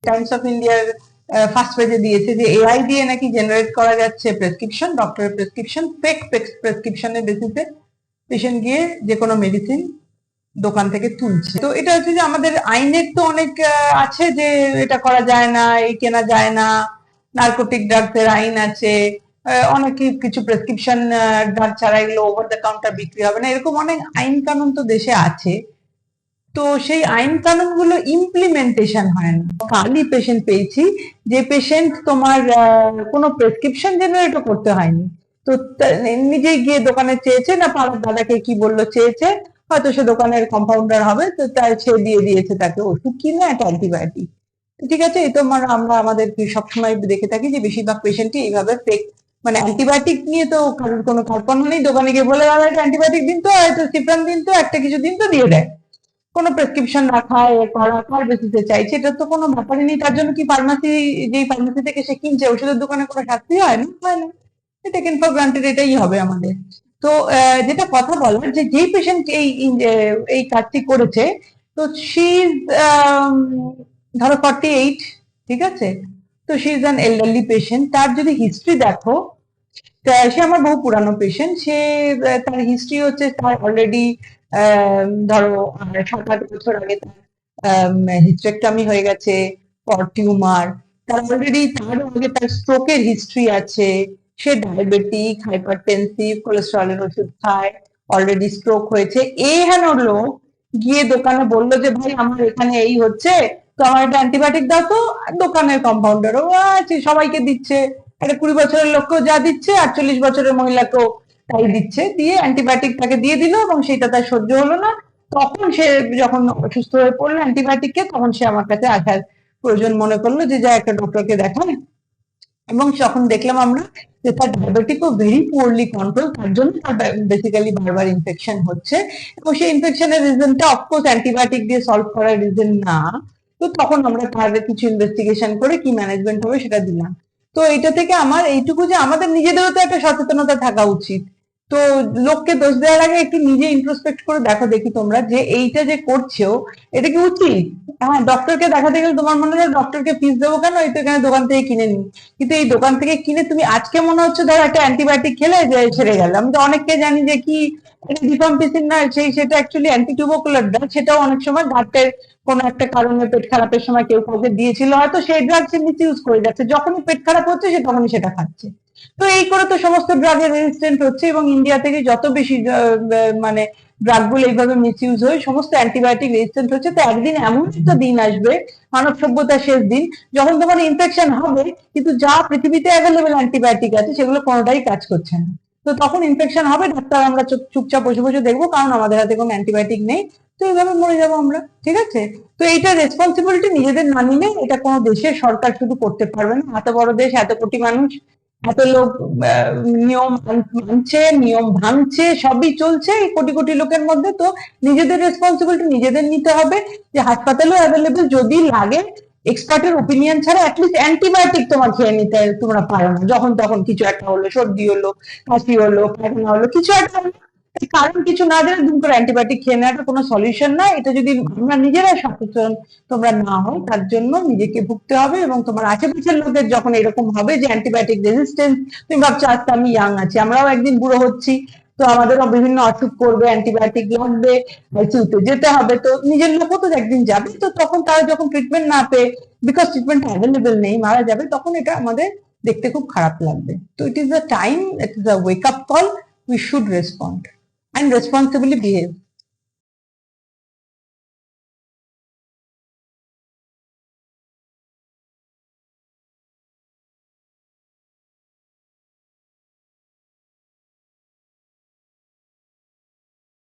Times of ইন্ডিয়ার first পেজে দিয়েছে যে এআই দিয়ে নাকি জেনারেট করা যাচ্ছে প্রেসক্রিপশন, ডক্টরের প্রেসক্রিপশন, ফেক প্রেসক্রিপশনের বেসিসে পেশেন্ট গিয়ে যে কোনো মেডিসিন দোকান থেকে তুলছে। তো এটা হচ্ছে যে আমাদের আইনের তো অনেক আছে যে এটা করা যায় না, এই কেনা যায় না, নার্কোটিক ড্রাগসের আইন আছে, অনেক কিছু প্রেসক্রিপশন ড্রাগ ছাড়া এগুলো ওভার দ্য কাউন্টার বিক্রি হবে না, এরকম অনেক আইন কানুন তো দেশে আছে। তো সেই আইন কানুন গুলো ইমপ্লিমেন্টেশন হয় না। কালই পেশেন্ট পেয়েছি যে পেশেন্ট তোমার কোনো প্রেসক্রিপশন জেনারেটও করতে হয়নি, তো নিজেই গিয়ে দোকানে চেয়েছে, না পাড়ার দাদাকে কি বললো চেয়েছে, হয়তো সে দোকানের কম্পাউন্ডার হবে, তো তাই সে দিয়ে দিয়েছে তাকে ওষুধ কিনে একটা অ্যান্টিবায়োটিক। ঠিক আছে, এই তো আমরা আমাদের সবসময় দেখে থাকি যে বেশিরভাগ পেশেন্টই এইভাবে ফেক, মানে অ্যান্টিবায়োটিক নিয়ে তো কারোর কোনো কল্পনা নেই, দোকানে গিয়ে বলে দাদা একটা অ্যান্টিবায়োটিক দিন তো, হয়তো সিপ্রান দিন তো, একটা কিছু দিন তো, দিয়ে দেয়। কোনো প্রেসক্রিপশন রাখা করা কার বেসিসে চাইছে, এটা তো কোনো ব্যাপারই নেই। তার জন্য কি ফার্মাসি, যেই ফার্মাসি থেকে সে কিনছে ওষুধের দোকানে কোনো শাস্তি হয় না? হয় না। টেকেন ফর গ্রান্টেড এটাই হবে আমাদের। তো যেটা কথা বলার যে যেই পেশেন্ট এই কাজটি করেছে, তো শি ইজ ধরো 48, ঠিক আছে, তো she is an elderly patient. তার যদি হিস্ট্রি দেখো, সে আমার বহু পুরানো পেশেন্ট, সে তার হিস্ট্রি হচ্ছে তার অলরেডি ধরো 7-8 বছর আগে তার হিস্টেরেক্টমি হয়ে গেছে, পর টিউমার, তার অলরেডি তার আগে তার স্ট্রোকের হিস্ট্রি আছে, সে ডায়াবেটিক, হাইপারটেনসিভ, কোলেস্টেরলের ওষুধ খায়, অলরেডি স্ট্রোক হয়েছে। এই হেন লোক গিয়ে দোকানে বললো যে ভাই আমার এখানে এই হচ্ছে, তো আমার একটা অ্যান্টিবায়োটিক দাও তো। দোকানের কম্পাউন্ডার ও আছে, সবাইকে দিচ্ছে, একটা 20 বছরের লোককেও যা দিচ্ছে, 48 বছরের মহিলাকেও তাই দিচ্ছে, দিয়ে অ্যান্টিবায়োটিক তাকে দিয়ে দিল, এবং সেটা তার সহ্য হলো না। তখন সে যখন অসুস্থ হয়ে পড়লো অ্যান্টিবায়োটিককে, তখন সে আমার কাছে আসার প্রয়োজন মনে করলো যে যা একটা ডক্টরকে দেখান। এবং যখন দেখলাম আমরা যে তার ডায়াবেটিকও ভেরি পুয়ারলি কন্ট্রোল, তার জন্য তার বেসিক্যালি বারবার ইনফেকশন হচ্ছে, এবং সেই ইনফেকশনের রিজনটা অফকোর্স অ্যান্টিবায়োটিক দিয়ে সলভ করার রিজন না। তো তখন আমরা তার কিছু ইনভেস্টিগেশন করে কি ম্যানেজমেন্ট হবে সেটা দিলাম। তো এটা থেকে আমার এইটুকু যে আমাদের নিজেদেরও তো একটা সচেতনতা থাকা উচিত। তো লোককে দোষ দেওয়ার আগে একটু নিজে ইন্ট্রোস্পেক্ট করে দেখো দেখি তোমরা যে এইটা যে করছো এটা কি উচিত। হ্যাঁ, ডক্টরকে দেখাতে গেলে তোমার মনে হয় ডক্টরকে ফিস দেবো কেন, এই তো এখানে দোকান থেকে কিনে নিই। কিন্তু এই দোকান থেকে কিনে তুমি আজকে মনে হচ্ছে ধরো একটা অ্যান্টিবায়োটিক খেলে যে সেরে গেল, আমি তো অনেককে জানি যে কি রিফাম্পিসিন না, সেটা অ্যাকচুয়ালি অ্যান্টি টিউবারকুলার ড্রাগ, সেটাও অনেক সময় ঘাটের কোনো একটা কারণে পেট খারাপের সময় কেউ কাউকে দিয়েছিল, হয়তো সেই ড্রাগ সে মিস ইউজ করে যাচ্ছে, যখনই পেট খারাপ হচ্ছে সে তখনই সেটা খাচ্ছে। তো এই করে তো সমস্ত ড্রাগের রেজিস্ট্যান্ট হচ্ছে, এবং ইন্ডিয়া থেকে যত বেশি মানে ড্রাগ গুলো এইভাবে মিস ইউজ হয়ে সমস্ত অ্যান্টিবায়োটিক রেজিস্ট্যান্ট হচ্ছে। তো একদিন এমন একটা দিন আসবে, মানব সভ্যতার শেষ দিন, যখন তোমার ইনফেকশন হবে কিন্তু যা পৃথিবীতে অ্যাভেলেবেল অ্যান্টিবায়োটিক আছে সেগুলো কোনোটাই কাজ করছে না। তো তখন ইনফেকশন হবে, ডাক্তার আমরা চুপচাপ বসে বসে দেখবো, কারণ আমাদের হাতে কোনো অ্যান্টিবায়োটিক নেই। তো এইভাবে মরে যাবো আমরা। ঠিক আছে, তো এইটা রেসপন্সিবিলিটি নিজেদের না নিলে এটা কোনো দেশের সরকার শুধু করতে পারবে না। এত বড় দেশ, এত কোটি মানুষ, এত লোক নিয়ম মানছে, নিয়ম ভাঙছে, সবই চলছে এই কোটি কোটি লোকের মধ্যে। তো নিজেদের রেসপন্সিবিলিটি নিজেদের নিতে হবে, যে হাসপাতালেও অ্যাভেলেবেল, যদি লাগে এক্সপার্টের ওপিনিয়ন ছাড়া অ্যাটলিস্ট অ্যান্টিবায়োটিক তোমার খেয়ে নিতে তোমরা পারো না, যখন তখন কিছু একটা হলো, সর্দি হলো, কাশি হলো, পায়খানা হলো, কিছু একটা হলো, কারণ কিছু না জেনে দুম করে অ্যান্টিবায়োটিক খেয়ে নেওয়াটা কোনো সলিউশন না। এটা যদি আমরা নিজেরা সচেতন তোমরা না হও, তার জন্য নিজেকে ভুগতে হবে। এবং তোমার আশেপাশের লোকের যখন এরকম হবে যে অ্যান্টিবায়োটিক রেজিস্ট্যান্স, তুমি ভাবছো আজকে আমি ইয়াং আছি, আমরাও একদিন বুড়ো হচ্ছি, তো আমাদেরও বিভিন্ন অসুখ করবে, অ্যান্টিবায়োটিক লাগবে, আইসিইউতে যেতে হবে, তো নিজের লোকও তো একদিন যাবে। তো তখন তারা যখন ট্রিটমেন্ট না পেয়ে, বিকজ ট্রিটমেন্ট অ্যাভেলেবেল নেই, মারা যাবে, তখন এটা আমাদের দেখতে খুব খারাপ লাগবে। তো it is a time, it is a wake up call, we should respond and responsibly behave.